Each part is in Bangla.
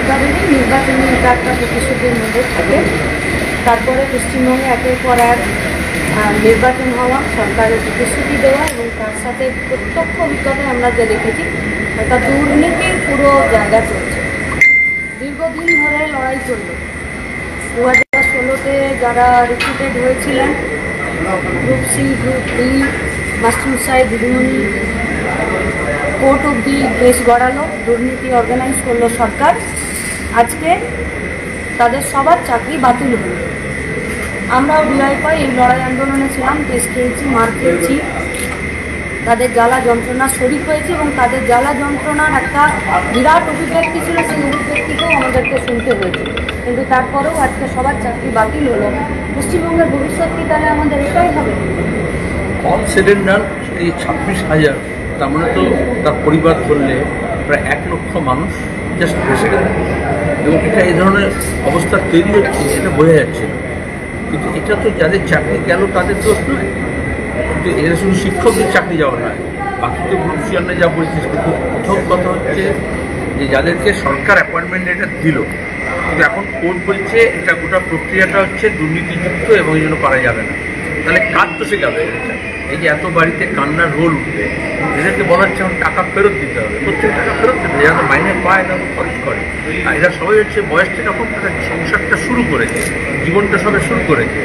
সরকারেরই নির্বাচনী এটা একটা প্রতিশ্রুতির মধ্যে থাকে। তারপরে পশ্চিমবঙ্গে একের পর এক নির্বাচন হওয়া, সরকারের প্রতিশ্রুতি দেওয়া এবং তার সাথে প্রত্যক্ষ অভিজ্ঞতায় আমরা যে দেখেছি একটা দুর্নীতির পুরো জায়গা চলছে। দীর্ঘদিন ধরে লড়াই চলল। 2016-তে যারা রিক্রুটেড হয়েছিলেন গ্রুপ সি, গ্রুপ ডি, মাস্টারমশাই, দিদিমণি, কোর্ট অবধি কেস গড়ালো, দুর্নীতি অর্গানাইজ করলো সরকার। আজকে তাদের সবার চাকরি বাতিল হলো। আমরাও ডিওয়াইফাই এই লড়াই আন্দোলনে ছিলাম, কেস খেয়েছি, মার খেয়েছি, তাদের জ্বালা যন্ত্রণা শরিক হয়েছে এবং তাদের জ্বালা যন্ত্রণার একটা বিরাট অভিব্যক্তি ছিল, সেই অভিব্যক্তিকেও আমাদেরকে শুনতে হয়েছে। কিন্তু তারপরেও আজকে সবার চাকরি বাতিল হলো। পশ্চিমবঙ্গের ভবিষ্যৎ কি তাহলে আমাদের এটাই হবে? অল সিলিন্ডার এই 26,000, তার মানে তো তার পরিবার ধরলে প্রায় 1 লক্ষ মানুষ জাস্ট ভেসে গেল। এবং এটা এই ধরনের অবস্থা তৈরি হচ্ছে এটা বোঝা যাচ্ছে। কিন্তু এটা তো যাদের চাকরি গেল তাদের দোষ নয়, কিন্তু এরা শুধু শিক্ষকদের চাকরি যাওয়া নয়, বাকি তো গ্রুপ সিয়ানে যা বলছে। কিন্তু প্রথম কথা হচ্ছে যে যাদেরকে সরকার অ্যাপয়েন্টমেন্ট এটা দিল, কিন্তু এখন কোর্ট বলছে এটা গোটা প্রক্রিয়াটা হচ্ছে দুর্নীতিযুক্ত এবং এই জন্য করা যাবে না। তাহলে কাজ তো সে গেল। এই যে এত বাড়িতে কান্নার রোল উঠবে, এদেরকে বলা হচ্ছে এখন টাকা ফেরত দিতে হবে, প্রত্যেক টাকা ফেরত দিতে হবে, যারা মাইনে পায় তারা খরচ করে। আর এরা সবাই হচ্ছে বয়সটা যখন তারা সংসারটা শুরু করেছে, জীবনটা সবে শুরু করেছে,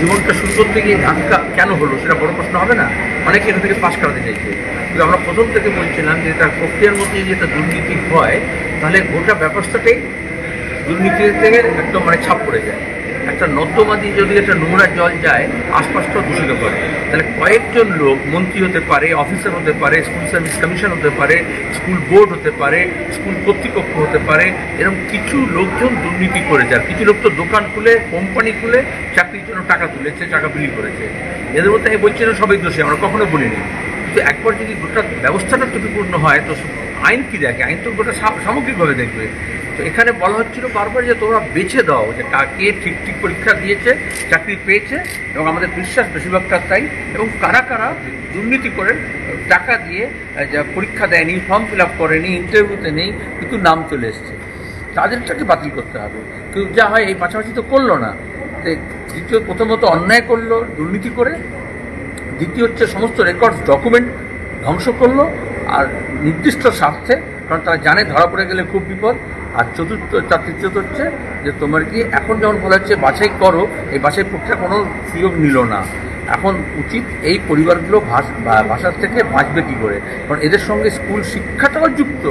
জীবনটা শুরু করতে গিয়ে ধাক্কা কেন হলো সেটা বড় প্রশ্ন হবে না? অনেকে এটা থেকে পাশ করাতে চাইছে। কিন্তু আমরা প্রথম থেকে বলছিলাম যে তার প্রক্রিয়ার মধ্যে যদি একটা দুর্নীতি হয় তাহলে গোটা ব্যবস্থাটাই দুর্নীতির থেকে একদম ছাপ পড়ে যায়। একটা নর্দমা দিয়ে যদি একটা নোংরা জল যায়, আশপাশটাও দূষিত করে। তাহলে কয়েকজন লোক মন্ত্রী হতে পারে, অফিসার হতে পারে, স্কুল সার্ভিস কমিশন হতে পারে, স্কুল বোর্ড হতে পারে, স্কুল কর্তৃপক্ষ হতে পারে, এরকম কিছু লোকজন দুর্নীতি করেছে। আর কিছু লোক তো দোকান খুলে, কোম্পানি খুলে চাকরির জন্য টাকা তুলেছে, টাকা বিলি করেছে। এদের মধ্যে আমি বলছি না সবাই দোষী, আমরা কখনো বলিনি। কিন্তু একবার যদি গোটা ব্যবস্থাটা ত্রুটিপূর্ণ হয় তো আইন কি দেখে? আইন তো গোটা সামগ্রিকভাবে দেখবে। তো এখানে বলা হচ্ছিল বারবার যে তোমরা বেছে দাও যে কে ঠিক ঠিক পরীক্ষা দিয়েছে, চাকরি পেয়েছে, এবং আমাদের বিশ্বাস বেশিরভাগটা তাই। এবং কারা কারা দুর্নীতি করে টাকা দিয়ে যা পরীক্ষা দেয়নি, ফর্ম ফিল আপ করেনি, ইন্টারভিউতে নেই, কিন্তু নাম চলে এসছে, তাদেরটাকে বাতিল করতে হবে। কিন্তু যা হয় এই পাশাপাশি তো করলো না। দ্বিতীয়, প্রথমত অন্যায় করলো দুর্নীতি করে, দ্বিতীয় হচ্ছে সমস্ত রেকর্ডস ডকুমেন্ট ধ্বংস করলো, আর নির্দিষ্ট স্বার্থে, কারণ তারা জানে ধরা পড়ে গেলে খুব বিপদ। আর তৃতীয়ত হচ্ছে যে তোমার কি এখন যেমন বলা হচ্ছে বাছাই করো, এই বাছাই প্রক্রিয়া কোনো সুযোগ নিল না। এখন উচিত এই পরিবারগুলো ভাষার থেকে বাঁচবে কী করে, কারণ এদের সঙ্গে স্কুল শিক্ষাটাও যুক্ত।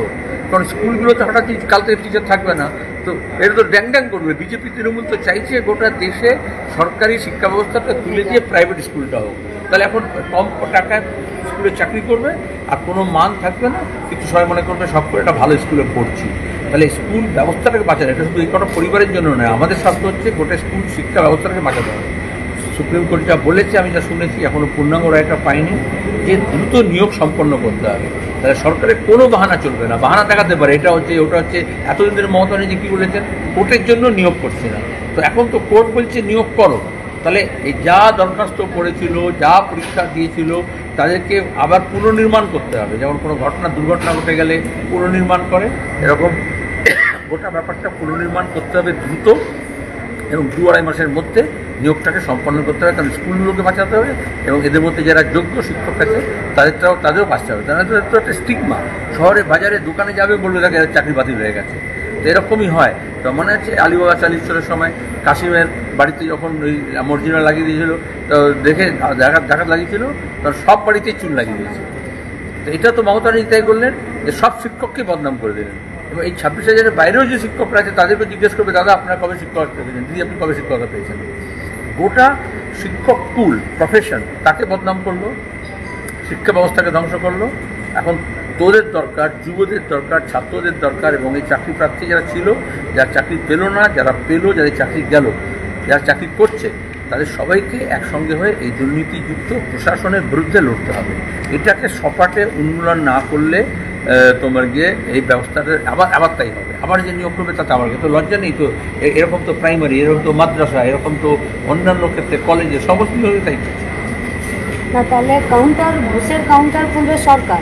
কারণ স্কুলগুলো তো হঠাৎ কাল থেকে টিচার থাকবে না, তো এটা তো ড্যাং ড্যাং করবে। বিজেপি তৃণমূল তো চাইছে গোটা দেশে সরকারি শিক্ষা ব্যবস্থাটা তুলে দিয়ে প্রাইভেট স্কুলটা হোক। তাহলে এখন কম টাকায় স্কুলে চাকরি করবে আর কোনো মান থাকবে না, কিন্তু সবাই মনে করবে সব করে একটা ভালো স্কুলে পড়ছি। তাহলে স্কুল ব্যবস্থাটাকে বাঁচানো, এটা শুধু এই কোনো পরিবারের জন্য নয়, আমাদের স্বার্থ হচ্ছে গোটা স্কুল শিক্ষা ব্যবস্থাটাকে বাঁচাতে হবে। সুপ্রিম কোর্ট যা বলেছে, আমি যা শুনেছি, এখনও পূর্ণাঙ্গ রায়টা পাইনি, যে দ্রুত নিয়োগ সম্পন্ন করতে হবে। তাহলে সরকারের কোনো বাহানা চলবে না। বাহানা দেখাতে পারে এটা হচ্ছে ওটা হচ্ছে। এতদিন ধরে মমতা ব্যানার্জি কী বলেছেন, কোর্টের জন্য নিয়োগ করছে না, তো এখন তো কোর্ট বলছে নিয়োগ করো। তাহলে এই যা দরখাস্ত করেছিল, যা পরীক্ষা দিয়েছিল, তাদেরকে আবার পুনর্নির্মাণ করতে হবে। যেমন কোনো দুর্ঘটনা ঘটে গেলে পুনর্নির্মাণ করে, এরকম গোটা ব্যাপারটা পুনর্নির্মাণ করতে হবে দ্রুত, এবং 2-2.5 মাসের মধ্যে নিয়োগটাকে সম্পন্ন করতে হবে। কারণ স্কুলগুলোকে বাঁচাতে হবে, এবং এদের মধ্যে যারা যোগ্য শিক্ষক আছে তাদেরও বাঁচতে হবে। তাদের তো একটা স্টিগমা, শহরে বাজারে দোকানে যাবে বলবে তাকে চাকরি বাতিল হয়ে গেছে। তো এরকমই হয়। তো মনে হচ্ছে আলিবাবা চালিশরের সময় কাশিমের বাড়িতে যখন ওই মর্জিনা লাগিয়ে দিয়েছিল, তো দেখে ডাকাত লাগিয়েছিল, তখন সব বাড়িতেই চুল লাগিয়ে দিয়েছে। তো এটা তো মমতা ব্যানার্জি তাই করলেন যে সব শিক্ষককে বদনাম করে দিলেন। এবং এই 26,000-এর বাইরেও যে শিক্ষকরা আছে তাদেরকে জিজ্ঞেস করবে, দাদা আপনারা কবে শিক্ষকতা পেয়েছেন, দিদি আপনি কবে শিক্ষকতা পেয়েছেন। গোটা শিক্ষক কুল প্রফেশন তাকে বদনাম করলো, শিক্ষা ব্যবস্থাকে ধ্বংস করলো। এখন তোদের দরকার, যুবদের দরকার, ছাত্রদের দরকার, এবং এই চাকরি প্রার্থী যারা ছিল, যারা চাকরি পেল না, যারা পেলো, যাদের চাকরি গেল, যারা চাকরি করছে, তাদের সবাইকে একসঙ্গে হয়ে এই দুর্নীতিযুক্ত প্রশাসনের বিরুদ্ধে লড়তে হবে। এটাকে সপাটে উন্মূলন না করলে তোমার গিয়ে এই ব্যবস্থাটা আবার তাই হবে। আবার যে নিয়োগ করবে তাতে আমার তো লজ্জা নেই। তো এরকম তো প্রাইমারি, এরকম তো মাদ্রাসা, এরকম তো অন্যান্য ক্ষেত্রে কলেজে সমস্ত তাই না। তাহলে ঘুষের কাউন্টার খুলবে সরকার,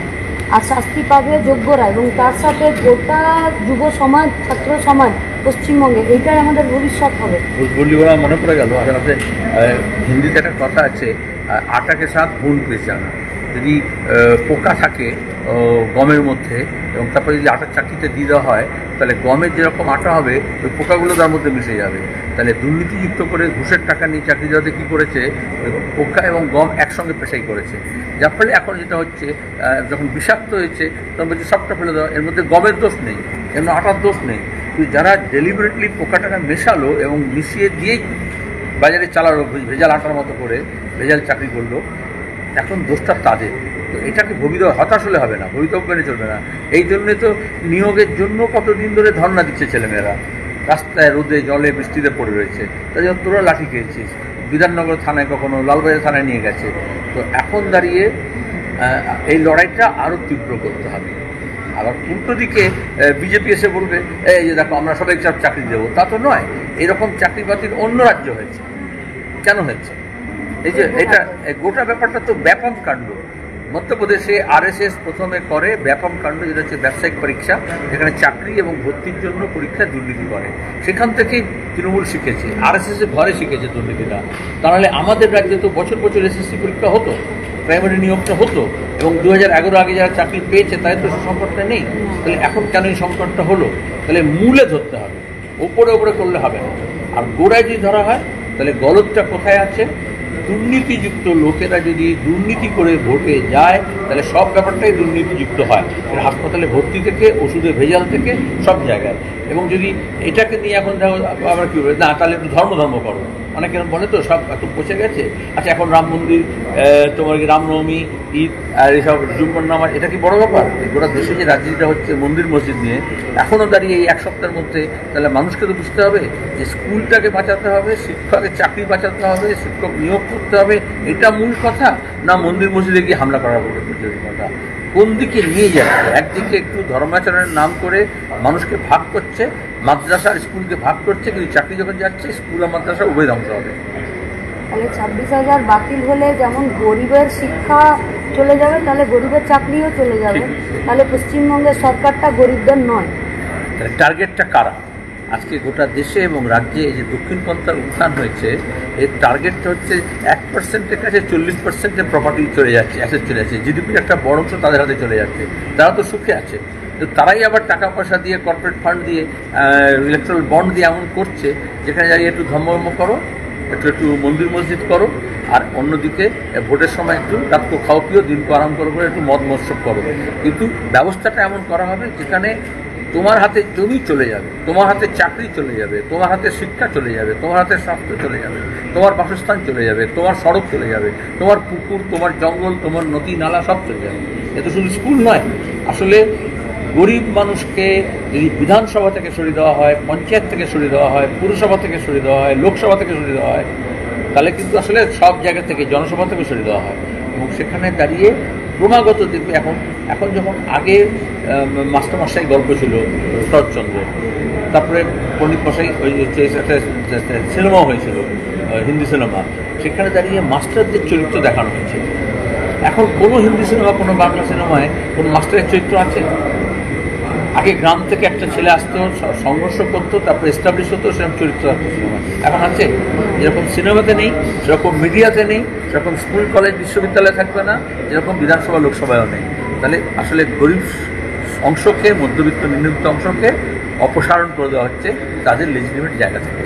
আর শাস্তি পাবে যোগ্যরা, এবং তার সাথে গোটা যুব সমাজ, ছাত্র সমাজ পশ্চিমবঙ্গে, এইটাই আমাদের ভবিষ্যৎ হবে। বললি ওরা মনে পড়ে গেল, আসলে হিন্দিতে একটা কথা আছে, আটাকে সাথ গুণ পেঁচানো। যদি পোকা থাকে গমের মধ্যে এবং তারপরে যদি আটার চাকরিতে দিয়ে দেওয়া হয়, তাহলে গমের যেরকম আটা হবে ওই পোকাগুলো তার মধ্যে মিশে যাবে। তাহলে দুর্নীতিযুক্ত করে ঘুষের টাকা নিয়ে চাকরি দেওয়াতে কী করেছে, পোকা এবং গম একসঙ্গে পেশাই করেছে। যার ফলে এখন যেটা হচ্ছে, যখন বিষাক্ত হয়েছে তখন বলছে সবটা ফেলে দেওয়া, এর মধ্যে গমের দোষ নেই, এর আটার দোষ নেই। কিন্তু যারা ডেলিবারেটলি পোকাটাকে মেশালো এবং মিশিয়ে দিয়েই বাজারে চালালো ভেজাল আটার মতো করে, ভেজাল চাকরি করলো, এখন দোষটা তাদের। তো এটাকে হতাশ হলে হবে না, ভবিতব্য মেনে চলবে না। এই জন্যে তো নিয়োগের জন্য কতদিন ধরে ধর্ণা দিচ্ছে ছেলেমেয়েরা, রাস্তায় রোদে জলে বৃষ্টিতে পড়ে রয়েছে। তাই জন্য তোরা লাঠি খেয়েছিস, বিধাননগর থানায় কখনো লালবাজার থানায় নিয়ে গেছে। তো এখন দাঁড়িয়ে এই লড়াইটা আরও তীব্র করতে হবে। আবার উল্টো দিকে বিজেপি এসে বলবে এই যে দেখো আমরা সবাই সব চাকরি দেবো, তা তো নয়। এরকম চাকরি বাতিল অন্য রাজ্য হয়েছে, কেন হয়েছে? এই যে এটা গোটা ব্যাপারটা তো ব্যাপক কাণ্ড। মধ্যপ্রদেশে RSS প্রথমে করে ব্যাপক কাণ্ড, যেটা হচ্ছে ব্যবসায়িক পরীক্ষা, যেখানে চাকরি এবং ভর্তির জন্য পরীক্ষায় দুর্নীতি করে। সেখান থেকেই তৃণমূল শিখেছে, RSS ঘরে শিখেছে দুর্নীতিটা। তাহলে আমাদের রাজ্যে তো বছর বছর SSC পরীক্ষা হতো, প্রাইমারি নিয়োগটা হতো, এবং 2011 আগে যারা চাকরি পেয়েছে তাদের তো সংকটটা নেই। তাহলে এখন কেন এই সংকটটা হলো? তাহলে মূলে ধরতে হবে, ওপরে ওপরে করলে হবে না। আর গোড়ায় যদি ধরা হয় তাহলে গলতটা কোথায় আছে? দুর্নীতিযুক্ত লোকেরা যদি দুর্নীতি করে ভোটে যায় তাহলে সব ব্যাপারটাই দুর্নীতিযুক্ত হয়, হাসপাতালে ভর্তি থেকে ওষুধের ভেজাল থেকে সব জায়গায়। এবং যদি এটাকে নিয়ে এখন দেখো আমরা কী বলি, না তাহলে একটু ধর্ম করো, অনেকে এরকম বলে তো সব এত পচে গেছে। আচ্ছা এখন রাম মন্দির, তোমার কি রামনবমী, ঈদ আর এসব জুম্মার নামাজ, এটা কি বড় ব্যাপার? গোটা দেশে যে রাজনীতিটা হচ্ছে মন্দির মসজিদ নিয়ে, এখনও দাঁড়িয়ে এই এক সপ্তাহের মধ্যে, তাহলে মানুষকে তো বুঝতে হবে যে স্কুলটাকে বাঁচাতে হবে, শিক্ষকের চাকরি বাঁচাতে হবে, শিক্ষক নিয়োগ করতে হবে, এটা মূল কথা, না মন্দির মসজিদে গিয়ে হামলা করার কথা? কোন দিকে নিয়ে যাচ্ছে? একদিকে একটু ধর্মাচরণের নাম করে মানুষকে ভাগ করছে, মাদ্রাসা আর স্কুলকে ভাগ করছে, কিন্তু চাকরি যখন যাচ্ছে স্কুল আর মাদ্রাসা উভয় ধ্বংস হবে। তাহলে 26,000 বাতিল হলে যেমন গরিবের শিক্ষা চলে যাবে, তাহলে গরিবের চাকরিও চলে যাবে। তাহলে পশ্চিমবঙ্গের সরকারটা গরিবদের নয়। তাহলে টার্গেটটা কারা? আজকে গোটা দেশে এবং রাজ্যে এই যে দক্ষিণপন্থার উত্থান হয়েছে, এর টার্গেটটা হচ্ছে 1%-এর কাছে 40%-এর প্রপার্টি চলে যাচ্ছে, অ্যাসেট চলে যাচ্ছে, জিডিপির একটা বড় অংশ তাদের হাতে চলে যাচ্ছে। তারা তো সুখে আছে, তো তারাই আবার টাকা পয়সা দিয়ে, কর্পোরেট ফান্ড দিয়ে, ইলেকট্রাল বন্ড দিয়ে এমন করছে যেখানে যাই একটু ধর্ম করো, একটু মন্দির মসজিদ করো, আর অন্যদিকে ভোটের সময় একটু রাত্র খাও পিও, দিনকে আরাম করো, করে একটু মদ মৎসব করো। কিন্তু ব্যবস্থাটা এমন করা হবে যেখানে তোমার হাতে জমি চলে যাবে, তোমার হাতে চাকরি চলে যাবে, তোমার হাতে শিক্ষা চলে যাবে, তোমার হাতে স্বাস্থ্য চলে যাবে, তোমার বাসস্থান চলে যাবে, তোমার সড়ক চলে যাবে, তোমার পুকুর, তোমার জঙ্গল, তোমার নদী নালা সব চলে যাবে। এ তো শুধু স্কুল নয়, আসলে গরিব মানুষকে যদি বিধানসভা থেকে সরিয়ে দেওয়া হয়, পঞ্চায়েত থেকে সরিয়ে দেওয়া হয়, পুরসভা থেকে সরিয়ে দেওয়া হয়, লোকসভা থেকে সরিয়ে দেওয়া হয়, তাহলে কিন্তু আসলে সব জায়গা থেকে, জনসভা থেকে সরিয়ে দেওয়া হয়। এবং সেখানে দাঁড়িয়ে ক্রমাগত দেখবে, এখন যখন আগে মাস্টারমশাই গল্প ছিল শরৎচন্দ্র, তারপরে পণ্ডিত মশাই একটা সিনেমাও হয়েছিল, হিন্দি সিনেমা, সেখানে দাঁড়িয়ে মাস্টারদের চরিত্র দেখানো হয়েছে। এখন কোনো হিন্দি সিনেমা, কোনো বাংলা সিনেমায় কোনো মাস্টারের চরিত্র আছে? আগে গ্রাম থেকে একটা ছেলে আসতো, সংঘর্ষ করতো, তারপরে এস্টাবলিশ হতো, সেরকম চরিত্র আসতো সিনেমা। এখন আছে? যেরকম সিনেমাতে নেই, সেরকম মিডিয়াতে নেই, সেরকম স্কুল কলেজ বিশ্ববিদ্যালয়ে থাকবে না, যেরকম বিধানসভা লোকসভায়ও নেই। তাহলে আসলে গরিব অংশকে, মধ্যবিত্ত নিম্নবিত্ত অংশকে অপসারণ করে দেওয়া হচ্ছে তাদের লেজিটিমেট জায়গা থেকে।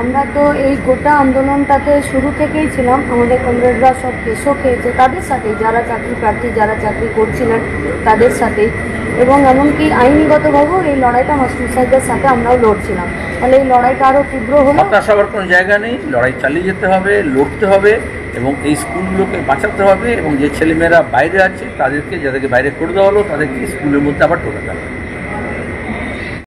আমরা তো এই গোটা আন্দোলনটাতে শুরু থেকেই ছিলাম, আমাদের কমরেডরা সব কেসও খেয়েছে তাদের সাথেই, যারা চাকরি প্রার্থী, যারা চাকরি করছিলেন তাদের সাথেই, এবং এমনকি আইনিগতভাবেও এই লড়াইটা মাস্টার সাহেবদের সাথে আমরাও লড়ছিলাম। তাহলে এই লড়াইটা আরও তীব্র হলো। হতাশ হওয়ার কোনো জায়গা নেই, লড়াই চালিয়ে যেতে হবে, লড়তে হবে, এবং এই স্কুলগুলোকে বাঁচাতে হবে, এবং যে ছেলেমেয়েরা বাইরে আছে তাদেরকে, যাদেরকে বাইরে করে দেওয়া হলো, তাদেরকে স্কুলের মধ্যে আবার ঢোকাতে হবে।